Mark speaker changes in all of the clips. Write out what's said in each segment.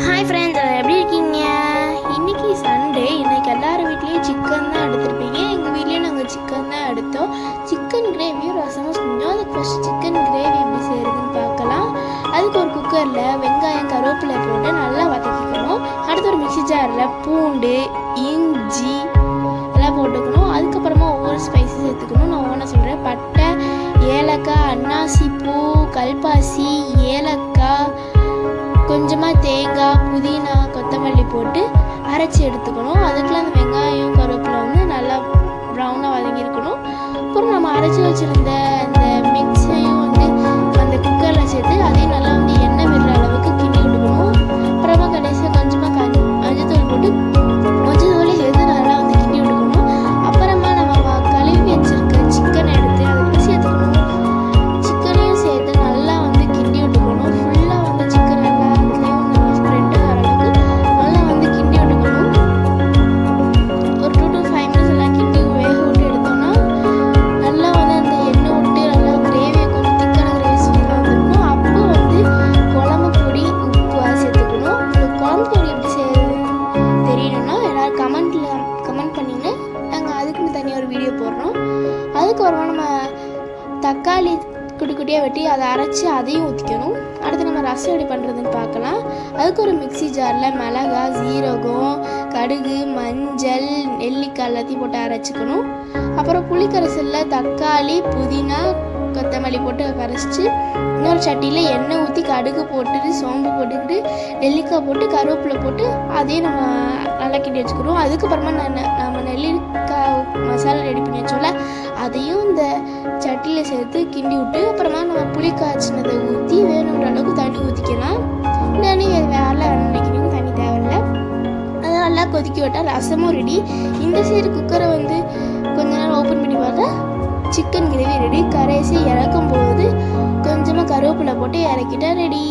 Speaker 1: Hi friends, எப்படி இருக்கீங்க? இன்றைக்கி சண்டே. இன்றைக்கி எல்லார் வீட்லேயும் சிக்கன் தான் எடுத்துருப்பீங்க. எங்கள் வீட்லேயும் நாங்கள் சிக்கன் தான் எடுத்தோம். சிக்கன் கிரேவியும் ரசமும் செஞ்சோம். அதுக்கு ஃபஸ்ட் சிக்கன் கிரேவி எப்படி செய்கிறதுன்னு பார்க்கலாம். அதுக்கு ஒரு குக்கரில் வெங்காயம் கருவேப்பிலை போட்டு நல்லா வதக்கிக்கணும். அடுத்து ஒரு மிக்ஸி ஜாரில் பூண்டு இஞ்சி எல்லாம் போட்டுக்கணும். அதுக்கப்புறமா ஒவ்வொரு ஸ்பைஸஸ் சேர்த்துக்கணும். நான் ஒவ்வொன்றா சொல்கிறேன். பட்டை, ஏலக்காய், அன்னாசி பூ, கல்பாசி, ஏலக்காய், கொஞ்சமாக தேங்காய், புதினா, கொத்தமல்லி போட்டு அரைச்சி எடுத்துக்கணும். அதுக்குள்ள அந்த வெங்காயம் கருவேப்பிலை வந்து நல்லா ப்ரௌனாக வதங்கியிருக்கணும். அப்புறம் நம்ம அரைச்சி வச்சுருந்த அந்த மிக்ஸையும் வந்து அந்த குக்கரில் சேர்த்து அதையும் நல்லா வந்து எண்ணெய் விடுற அளவுக்கு கிண்டி விட்டுக்கணும். அப்புறமா கடைசியாக கொஞ்சமாக மஞ்சத்தூள் போட்டு மஞ்சத்தூளையும் சேர்த்து நல்லா வந்து கிண்டி விட்டுக்கணும். அப்புறமா நம்ம கழுவி வச்சுருக்க சிக்கனை எடுத்து அதுக்கு சேர்த்துக்கணும். சிக்கனையும் சேர்த்து நல்லா வந்து கிண்டி விட்டுக்கணும். ஃபுல்லாக வந்து சிக்கன் எல்லாத்துலேயும் நல்லா ஸ்ப்ரெட் ஆகிற அளவுக்கு நல்லா வந்து கிண்டி விட்டுக்கணும். ஒரு 2 to 5 minutes எல்லாம் கிண்டி வேக விட்டு எடுத்தோம்னா நல்லா வந்து அந்த எண்ணெய் விட்டு நல்லா கிரேவியை கொஞ்சம் திக்கான கிரேவி ஸ்வீட்டாக வந்துருக்கும். அப்போ வந்து குழம்பு பொடி, உப்பு சேர்த்துக்கணும். இந்த குழம்பு பொடி எப்படி செய்யறதுன்னு தெரியணும்னா எல்லாரும் கமெண்ட் பண்ணிங்க. நாங்கள் அதுக்குன்னு தனியாக ஒரு வீடியோ போடுறோம். அதுக்கப்புறமா நம்ம தக்காளி குட்டி குட்டியாக வெட்டி அதை அரைச்சி அதையும் ஊற்றிக்கணும். அடுத்து நம்ம ரசம் எப்படி பண்ணுறதுன்னு பார்க்கலாம். அதுக்கு ஒரு மிக்ஸி ஜாரில் மிளகாய், சீரகம், கடுகு, மஞ்சள், நெல்லிக்காய் எல்லாத்தையும் போட்டு அரைச்சிக்கணும். அப்புறம் புளிக்கரைசலில் தக்காளி, புதினா, கொத்தமல்லி போட்டு கரைச்சி இன்னொரு சட்டியில் எண்ணெய் ஊற்றி கடுகு போட்டுட்டு சோம்பு போட்டுக்கிட்டு நெல்லிக்காய் போட்டு கருவேப்பிலை போட்டு அதையும் நம்ம நல்லா கிண்டி வச்சுக்கணும். அதுக்கப்புறமா நம்ம நெல்லிக்காய் மசாலா ரெடி பண்ணி வச்சோம்ல அதையும் இந்த சட்டியில் சேர்த்து கிண்டி விட்டு அப்புறமா நம்ம புளி காய்ச்சினதை ஊற்றி வேணுன்ற அளவுக்கு தண்ணி ஊற்றிக்கலாம். தண்ணி வேலை நினைக்கிறீங்க, தண்ணி தேவையில்லை. அதை நல்லா கொதிக்க விட்டால் ரசமும் ரெடி. இந்த சைடு குக்கரை வந்து கொஞ்ச நேரம் ஓப்பன் பண்ணி பார்த்தா சிக்கன் கிரேவி ரெடி. கரைசி இறக்கும் போது கொஞ்சமாக கருவேப்பிலை போட்டு இறக்கிட்டா ரெடி.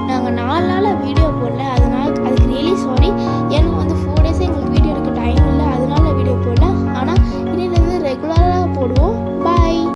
Speaker 1: நாங்கள் 4 நாளாக வீடியோ போடல, அதனால் அதுக்கு ரியலி சாரி. ஏன்னா